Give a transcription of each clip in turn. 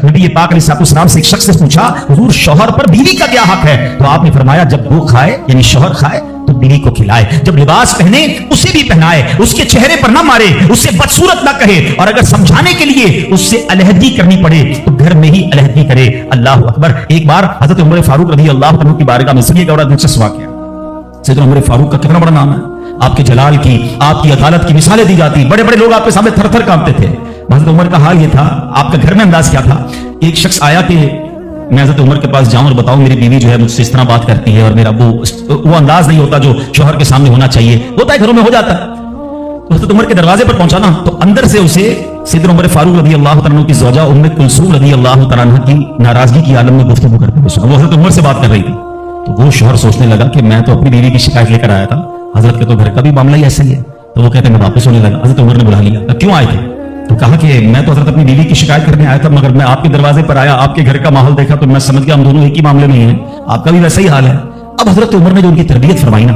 नबी पाक अलैहिस्सलाम से एक शख्स ने पूछा, हुजूर शौहर पर बीवी का क्या हक है? तो आपने फरमाया, जब वो खाए यानी शौहर खाए तो बीवी को खिलाए, जब लिबास पहने उसे भी पहनाए, उसके चेहरे पर ना मारे, उससे बदसूरत ना कहे, और अगर समझाने के लिए उससे अलहदगी करनी पड़े तो घर में ही अलहदगी करे। अल्लाह अकबर। एक बार हजरत उमर फारूक रज़ी अल्लाह अन्हु की बारगाह में, सुनिएगा बड़ा दिलचस्प वाक़या। सैयदना उमर फारूक का कितना बड़ा नाम है, आपके जलाल की, आपकी अदालत की मिसालें दी जाती, बड़े बड़े लोग आपके सामने थर थर कांपते थे। हजरत उमर का हाल ये था, आपका घर में अंदाज क्या था? एक शख्स आया कि मैं हजरत उमर के पास जाऊं और बताऊं मेरी बीवी जो है मुझसे इस तरह बात करती है, और मेरा वो अंदाज नहीं होता जो शौहर के सामने होना चाहिए, होता है घरों में हो जाता है। तो हजरत उमर के दरवाजे पर पहुंचा ना, तो अंदर से उसे सैयदना उमर फारूक रज़ी अल्लाह तआला अन्हु की ज़ौजा उम्मे कुलसूम रज़ी अल्लाह तआला अन्हा की नाराजगी की आलम में गुफ्तगू करते हुए सुना। वो हजरत उमर से बात कर रही थी, तो वो शौहर सोचने लगा कि मैं तो अपनी बीवी की शिकायत लेकर आया था, हजरत के तो घर का भी मामला ही ऐसा ही है। तो वो कहते मैं वापस होने लगा। हजरत उमर ने बुला लिया, क्यों आए थे? तो कहा कि मैं तो हजरत अपनी बीवी की शिकायत करने आया था, मगर मैं आपके दरवाजे पर आया, आपके घर का माहौल देखा तो मैं समझ गया हम दोनों एक ही मामले में हैं, आपका भी वैसा ही हाल है। अब हजरत उमर ने जो उनकी तरबियत फरमाई ना,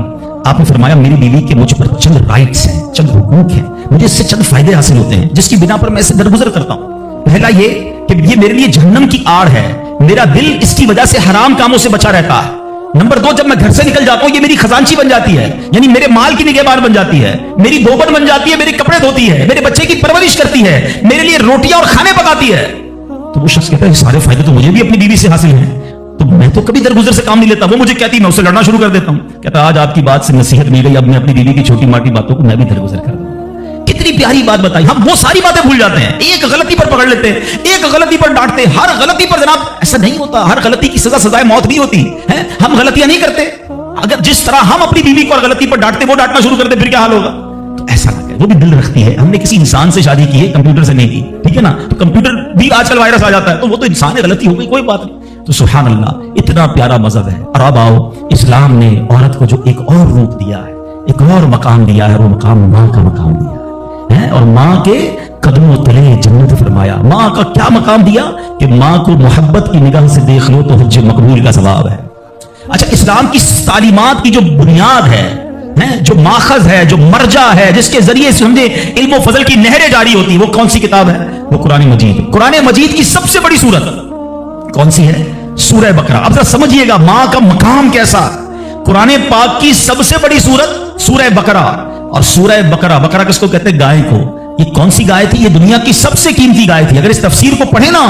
आपने फरमाया मेरी बीवी के मुझ पर चंद राइट्स हैं, चंद हुकूक हैं, मुझे इससे चंद फायदे हासिल होते हैं जिसकी बिना पर मैं इससे दरगुजर करता हूं। पहला ये कि ये मेरे लिए जहन्नम की आड़ है, मेरा दिल इसकी वजह से हराम कामों से बचा रहता है। नंबर 2, जब मैं घर से निकल जाता हूं ये मेरी खजांची बन जाती है, यानी मेरे माल की निगहबान बन जाती है, मेरी धोबन बन जाती है, मेरे कपड़े धोती है, मेरे बच्चे की परवरिश करती है, मेरे लिए रोटियां और खाने पकाती है। तो वो शख्स कहता है सारे फायदे तो मुझे भी अपनी बीवी से हासिल हैं, तो मैं तो कभी दरगुजर से काम नहीं लेता। वो मुझे कहती, मैं उससे लड़ना शुरू कर देता हूं। कहता आज आपकी बात से नसीहत मिल गई, अब मैं अपनी बीवी की छोटी मोटी बातों को मैं भी दरगुजर कर दूं। कितनी प्यारी बात बताई। हम वो सारी बातें भूल जाते हैं, एक गलती पर पकड़ लेते हैं, एक गलती पर डांटते हैं। हर गलती पर जनाब ऐसा नहीं होता, हर गलती की सजा सजाए मौत नहीं होती है। हम गलतियां नहीं करते। अगर जिस तरह हम अपनी बीवी को गलती पर डांटते, वो डांटना शुरू करते, फिर क्या हाल होगा? तो ऐसा ना करें। वो भी दिल रखती है, हमने किसी इंसान से शादी की है, कंप्यूटर से नहीं की, ठीक है ना? तो कंप्यूटर भी आजकल वायरस आ जाता है, तो वो तो इंसान है, गलती हो गई, कोई बात नहीं। तो सुभान अल्लाह, इतना प्यारा मजहब है। और अब आओ, इस्लाम ने औरत को जो एक और रूप दिया है, एक और मकाम दिया है, वो मकाम माँ का मकाम दिया है। और माँ के कदमों तले जन्नत फरमाया। माँ का क्या मकाम दिया कि माँ को मोहब्बत की निगाह से देख लो तो हज मकबूल का सवाब है। अच्छा, इस्लाम की तालीमात की जो बुनियाद है, जो माखज है, जो मर्जा है, जिसके जरिए से हमने इल्म व फजल की नहरें जारी होती है, वो कौन सी किताब है? वो कुरान मजीद। कुरान मजीद की सबसे बड़ी सूरत कौन सी है? सूरह बकरा। अब जरा समझिएगा माँ का मकाम कैसा। कुरान पाक की सबसे बड़ी सूरत सूरह बकरा। और सूरह बकरा, बकरा किसको कहते हैं? गाय को। ये कौन सी गाय थी? ये दुनिया की सबसे कीमती गाय थी। अगर इस तफसीर को पढ़े ना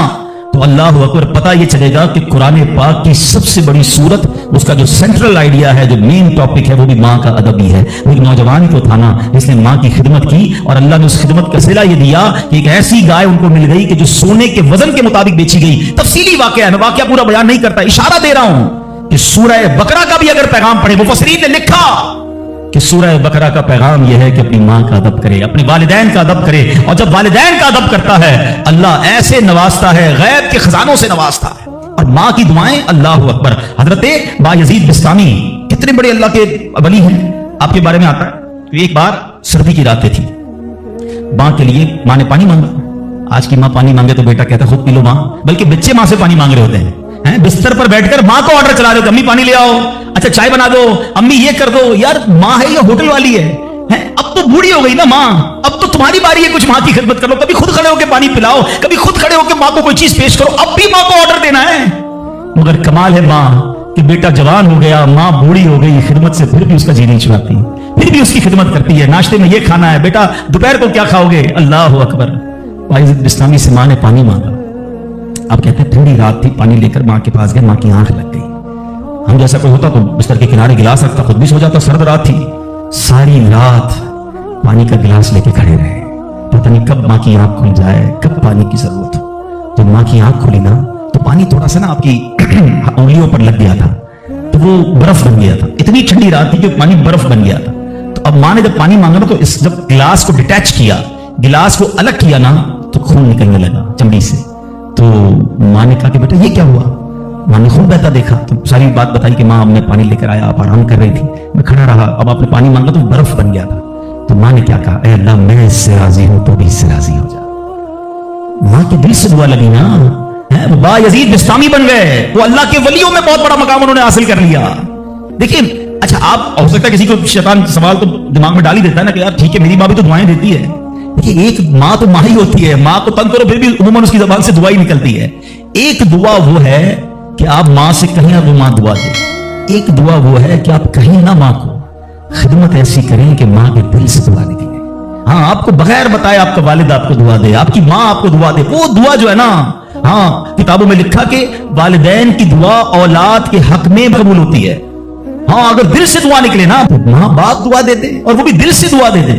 तो अल्लाह अकबर, पता ये चलेगा कि कुरान पाक की सबसे बड़ी सूरत, उसका जो सेंट्रल आइडिया है, जो मेन टॉपिक है, वो भी माँ का अदब ही है। वो एक नौजवान को था ना, जिसने माँ की खिदमत की, और अल्लाह ने उस खिदमत का सिला ये दिया कि एक ऐसी गाय उनको मिल गई कि जो सोने के वजन के मुताबिक बेची गई। तफसीली वाकया है, मैं वाकया पूरा बयान नहीं करता, इशारा दे रहा हूं कि सूरह बकरा का भी अगर पैगाम पढ़े, मुफस्सिरीन ने लिखा कि सूरह बकरा का पैगाम यह है कि अपनी माँ का अदब करे, अपने वालिदैन का अदब करे। और जब वालिदैन का अदब करता है, अल्लाह ऐसे नवाजता है, गैब के खजानों से नवाजता है। और माँ की दुआएं, अल्लाह अकबर। हजरत बायजीद बिस्तामी कितने बड़े अल्लाह के वली हैं, आपके बारे में आता है। तो एक बार सर्दी की रातें थी, माँ के लिए माँ ने पानी मांगा। आज की माँ पानी मांगे तो बेटा कहता खुद पी लो माँ, बल्कि बच्चे माँ से पानी मांग रहे होते हैं। बिस्तर पर बैठकर माँ को ऑर्डर चला रहे हो, अम्मी पानी ले आओ, अच्छा चाय बना दो, अम्मी ये कर दो। यार माँ है या होटल वाली है? अब तो बूढ़ी हो गई ना माँ, अब तो तुम्हारी बारी है कुछ माँ की खिदमत करो। कभी खुद खड़े होकर पानी पिलाओ, कभी खुद खड़े होकर माँ को कोई चीज पेश करो। अब भी माँ को ऑर्डर देना है। मगर कमाल है माँ कि बेटा जवान हो गया, माँ बूढ़ी हो गई खिदमत से, फिर भी उसका जी नहीं छुड़ाती, फिर भी उसकी खिदमत करती है। नाश्ते में ये खाना है बेटा, दोपहर को क्या खाओगे? अल्लाह अकबर। बायजीद बिस्तामी से माँ ने पानी मांगा। आप कहते हैं ठंडी रात थी, पानी लेकर माँ के पास गए, माँ की आंख लग गई। हम जैसा कोई होता तो बिस्तर के किनारे गिलास रखता, खुद भी सो जाता। सर्द रात थी, सारी रात पानी का गिलास लेके खड़े रहे। पता नहीं कब माँ की आंख खुल जाए, कब पानी की जरूरत हो। जब माँ की आंख खुली ना, तो पानी थोड़ा सा ना आपकी उंगलियों पर लग गया था, तो वो बर्फ बन गया था। इतनी ठंडी रात थी कि पानी बर्फ बन गया था। तो अब माँ ने जब पानी मांगा ना, तो जब गिलास को डिटैच किया, गिलास को अलग किया ना, तो खून निकलने लगा चमड़ी से। तो माँ ने कहा कि बेटा ये क्या हुआ? माँ ने खून बहता देखा, तो सारी बात बताई कि माँ हमने पानी लेकर आया, आप आराम कर रही थी, मैं खड़ा रहा, अब आपने पानी मांगा तो बर्फ बन गया था। तो माँ ने क्या कहा? ऐ अल्लाह, मैं इससे राजी हूं तो भी इससे राजी हो जा। माँ के दिल से दुआ लगी ना, बायजीद बिस्तामी बन गए। वो अल्लाह के वलियों में बहुत बड़ा मकाम उन्होंने हासिल कर लिया। देखिए, अच्छा आप हो सकता है किसी को शैतान सवाल तो दिमाग में डाल ही देता है ना कि यार ठीक है मेरी माँ भी तो दुआएं देती है, देखिए एक माँ तो माँ ही होती है, माँ को तंग करो फिर भी उम्मन उसकी जबान से दुआ ही निकलती है। एक दुआ वो है कि आप माँ से कहें और वो माँ दुआ दे, एक दुआ वो है कि आप कहें ना माँ को, खिदमत ऐसी करें कि माँ के दिल से दुआ निकले। हाँ, आपको बगैर बताए आपका वालिद आपको दुआ दे, आपकी माँ आपको दुआ दे, वो दुआ जो है ना, हाँ किताबों में लिखा कि वालिदैन की दुआ औलाद के हक में कबूल होती है। हाँ, अगर दिल से दुआ निकले ना तो माँ बाप दुआ देते और वो भी दिल से दुआ देते,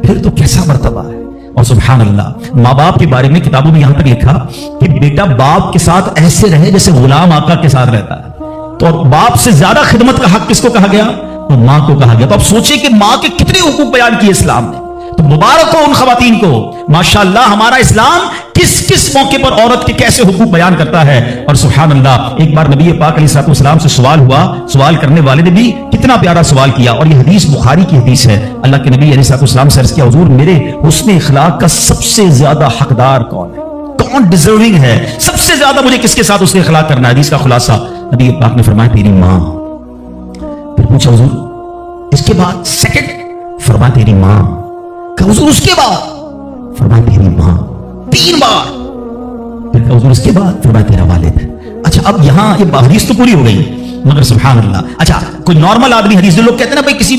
फिर तो कैसा मर्तबा है। और सुभान अल्लाह, माँ बाप के बारे में किताबों में यहां तक लिखा कि बेटा बाप के साथ ऐसे रहे जैसे गुलाम आका के साथ रहता है। तो बाप से ज्यादा खिदमत का हक किसको कहा गया? तो माँ को कहा गया। तो आप सोचिए कि माँ के कितने हुकूक बयान किए इस्लाम ने। तो मुबारक हो उन खवातीन को, माशाअल्लाह हमारा इस्लाम किस किस मौके पर औरत के कैसे हुकूक बयान करता है। और सुभान अल्लाह, एक बार नबी पाक अलैहिस्सलाम से सवाल हुआ, सवाल करने वाले ने भी कितना प्यारा सवाल किया, और ये हदीस बुखारी की हदीस है। अल्लाह के नबी अलैहिस्सलाम से अर्ज़ किया, हुजूर मेरे हुस्न इखलाक का सबसे ज्यादा हकदार कौन है, कौन डिजर्विंग है, सबसे ज्यादा मुझे किसके साथ हुस्न इखलाक करना है। हदीस का खुलासा नबी पाक ने फरमाया तेरी माँ। फिर पूछा हुजूर इसके बाद सेकंड? फरमाया तेरी माँ। कहा हुजूर उसके बाद? फरमाया तेरी माँ। 3 बार। फिर कहा हुजूर इसके बाद? फरमाया तेरा वालिद। अच्छा, अब यहां ये हदीस तो पूरी हो गई, मगर सुभान अल्लाह, अच्छा कोई नॉर्मल आदमी, हदीस जो लोग कहते हैं ना भाई किसी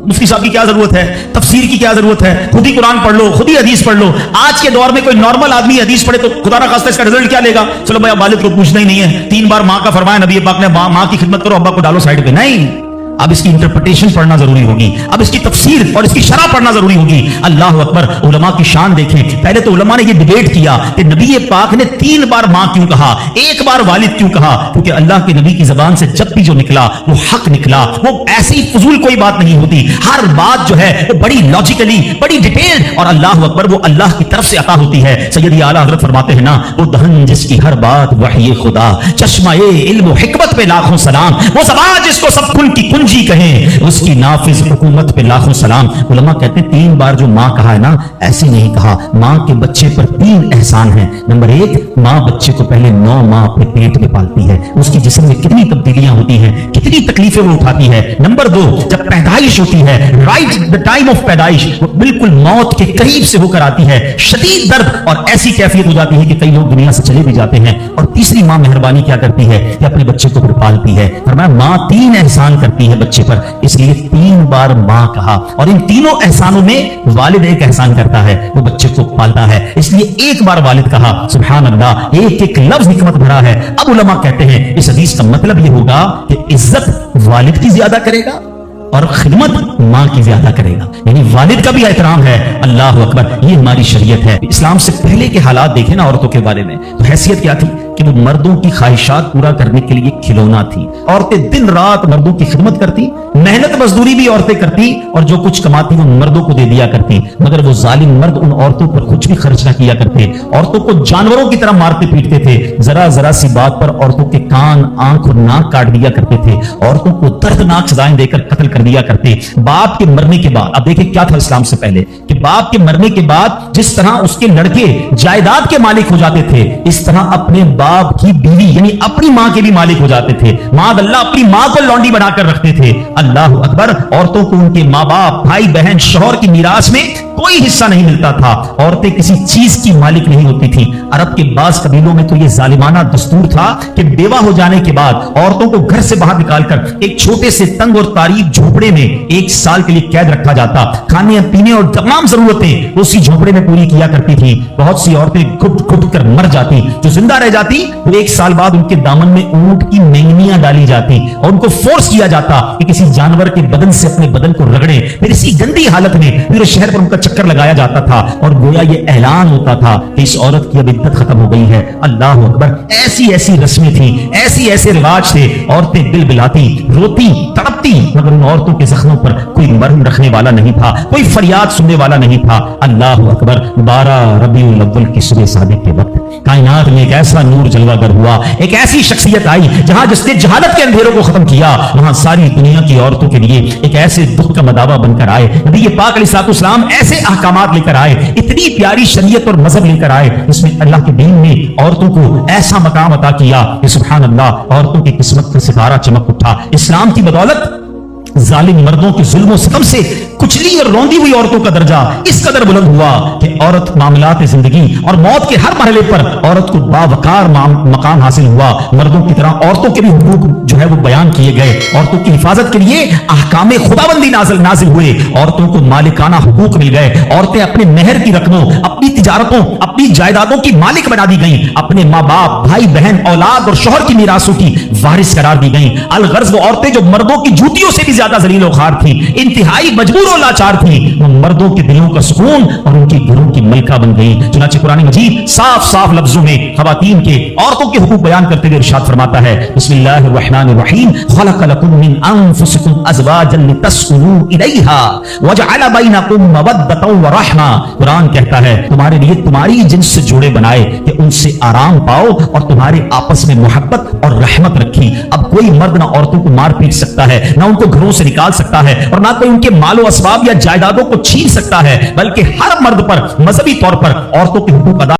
मुफ्ती साहब की क्या जरूरत है, तफसीर की क्या जरूरत है, खुद ही कुरान पढ़ लो, खुद ही हदीस पढ़ लो। आज के दौर में कोई नॉर्मल आदमी हदीस पढ़े तो खुदा ना खास्ता इसका रिजल्ट क्या लेगा? चलो भाई वालिद को पूछना ही नहीं है, 3 बार माँ का फरमाया नबी पाक ने, माँ की खिदमत करो, अब्बा को डालो साइड पे। नहीं, अब इसकी इंटरप्रिटेशन पढ़ना जरूरी होगी, अब इसकी तफसीर और इसकी शरह पढ़ना जरूरी होगी। अल्लाह अकबर, उलमा की शान देखें। पहले तो उलमा ने ये डिबेट किया कि नबी पाक ने 3 बार मां क्यों कहा, 1 बार वालिद क्यों कहा? क्योंकि अल्लाह के नबी की जबान से जब भी जो निकला वो हक निकला, वो ऐसी फजूल कोई बात नहीं होती। हर बात जो है वो बड़ी लॉजिकली, बड़ी डिटेल्ड, और अल्लाह अकबर वो अल्लाह की तरफ से अता होती है। सैयदी आला हजरत फरमाते हैं ना, वो दहन जिसकी हर बात वही खुदा, चश्मा-ए इल्म हिकमत पे लाखों सलाम, वो ज़बान जिसको सब कुन की कुंजी कहें, उसकी नाफिज हुकूमत पे लाखों सलाम। उलमा कहते हैं 3 बार जो माँ कहा है ना, ऐसे नहीं कहा। माँ के बच्चे पर 3 एहसान हैं। नंबर 1, माँ बच्चे को पहले 9 माह अपने पेट में पालती है, उसकी जिस्म में कितनी तब्दीलियां होती हैं, कितनी तकलीफें वो उठाती है। नंबर 2, जब पैदाइश होती है, राइट द टाइम ऑफ पैदाइश, वो बिल्कुल मौत के करीब से होकर आती है, शदीद दर्द और ऐसी कैफियत हो जाती है कि कई लोग दुनिया से चले भी जाते हैं। और तीसरी माँ मेहरबानी क्या करती है कि अपने बच्चे को फिर पालती है। फरमाया माँ 3 एहसान करती है बच्चे पर, इसलिए 3 बार माँ कहा। और इन तीनों एहसानों में वालिद एक एहसान करता है, वो बच्चे को पालता है, इसलिए 1 बार वालिद कहा। सुभान अल्लाह, एक एक लफ्ज हिकमत भरा है। अब उलमा कहते हैं इस हदीस का मतलब ये होगा कि इज्जत वालिद की ज्यादा करेगा और खिदमत माँ की ज्यादा करेगा, यानी वालिद का भी एहतराम है। अल्लाह अकबर, ये हमारी शरीयत है। इस्लाम से पहले के हालात देखें ना औरतों के बारे में, तो हैसियत क्या थी कि वो मर्दों की ख्वाहिशात पूरा करने के लिए खिलौना थी। औरतें दिन रात मर्दों की खिदमत करती, मेहनत मजदूरी भी औरतें करती, और जो कुछ कमाती वो मर्दों को दे दिया करती। मगर वो जालिम मर्द उन औरतों पर कुछ भी खर्च ना किया करते, औरतों को जानवरों की तरह मारते पीटते थे। जरा जरा सी बात पर औरतों के कान, आंख और नाक काट दिया करते थे, औरतों को दर्दनाक सजाएं देकर कत्ल कर दिया करते। बाप के मरने के बाद, अब देखिए क्या था इस्लाम से पहले, कि बाप के मरने के बाद जिस तरह उसके लड़के जायदाद के मालिक हो जाते थे, इस तरह अपने बाप की बीवी यानी अपनी मां के भी मालिक हो जाते थे। माद अल्लाह, अपनी मां को लौंडी बनाकर रखते थे। अल्लाह अकबर, औरतों को उनके माँ बाप, भाई बहन, शौहर की मीरास में कोई हिस्सा नहीं मिलता था। औरतें किसी चीज की मालिक नहीं होती थी। अरब के बाज कबीलों में तो यह जालिमाना दस्तूर था कि बेवा हो जाने के बाद औरतों को घर से बाहर निकालकर एक छोटे से तंग और तारीफ झोपड़े में 1 साल के लिए कैद रखा जाता। खाने पीने और तमाम जरूरतें उसी झोपड़े में पूरी किया करती थी। बहुत सी औरतें घुट घुट कर मर जाती, जो जिंदा रह जाती वो 1 साल बाद उनके दामन में ऊंट की मेंगनियां डाली जाती और उनको फोर्स किया जाता कि किसी जानवर के बदन से अपने बदन को रगड़े। फिर इसी गंदी हालत में पूरे शहर पर उनका चक्कर लगाया जाता था और गोया ये ऐलान होता था कि इस औरत की अब इद्दत खत्म हो गई है। अल्लाह अकबर, ऐसी ऐसी रस्में थी, ऐसी ऐसे रिवाज थे। औरतें बिलबिलाती, रोती, तड़पती, मगर उन औरतों के जख्मों पर कोई मरहम रखने वाला नहीं था, कोई फरियाद सुनने वाला नहीं था। अल्लाह अकबर, 12 रबीउल अव्वल की सुबह सादिक के वक्त कायनात में एक ऐसा नूर जलवागर हुआ, एक ऐसी शख्सियत आई जहां जिसने जहालत के अंधेरों को खत्म किया, वहां सारी दुनिया की औरतों के लिए एक ऐसे दुख का मदावा बनकर आए। नबी पाक अलैहिस्सलाम ऐसे अहकामात लेकर आए, इतनी प्यारी शरीयत और मजहब लेकर आए, जिसमें अल्लाह के दीन ने औरतों को ऐसा मकाम अता किया कि सुभान अल्लाह, औरतों की किस्मत का सितारा चमक उठा। इस्लाम की बदौलत जालिम मर्दों के जुल्म सितम से कुचली और रौंदी हुई औरतों का दर्जा इस कदर बुलंद हुआ कि औरत मामलात जिंदगी और मौत के हर मरहले पर औरत को बावकार मकाम हासिल हुआ। मर्दों की तरह औरतों के भी हुकूक जो है वो बयान किए गए। औरतों की हिफाजत के लिए अहकामे खुदाबंदी नाजिल हुए। औरतों को मालिकाना हुकूक मिल गए। औरतें अपने मेहर की रकमों, अपनी तिजारतों, अपनी जायदादों की मालिक बना दी गई। अपने माँ बाप, भाई बहन, औलाद और शोहर की मीरासों की वारिस करार दी गई। अलगर्ज वो औरतें जो मर्दों की जूतियों से भी ज्यादा जलील खार थी, इंतहाई मजबूर और लाचार थी, वो मर्दों के दिलों का सुकून और उनके घरों की मलका बन गई। चुनांचे कुरान मजीद साफ साफ लफ्जों में खवातीन के, औरतों के हुकूक बयान करते हुए इरशाद फरमाता है, बिस्मिल्लाहिर्रहमानिर्रहीम, खलक़ लकुम मिन अनफुसिकुम अज़वाजन लितस्कुनू इलैहा वजअल बैनकुम मवद्दतन व रहमा। कुरान कहता है तुम्हारे लिए तुम्हारी जिन्स से जोड़े बनाए कि उनसे आराम पाओ और तुम्हारे आपस में मोहब्बत और रहमत रखी। अब कोई मर्द ना औरतों को मार पीट सकता है, ना उनको घरों से निकाल सकता है, और ना कोई उनके मालो असबाब या जायदादों को छीन सकता है, बल्कि हर मर्द पर मजहबी तौर पर औरतों के हुकूक अदा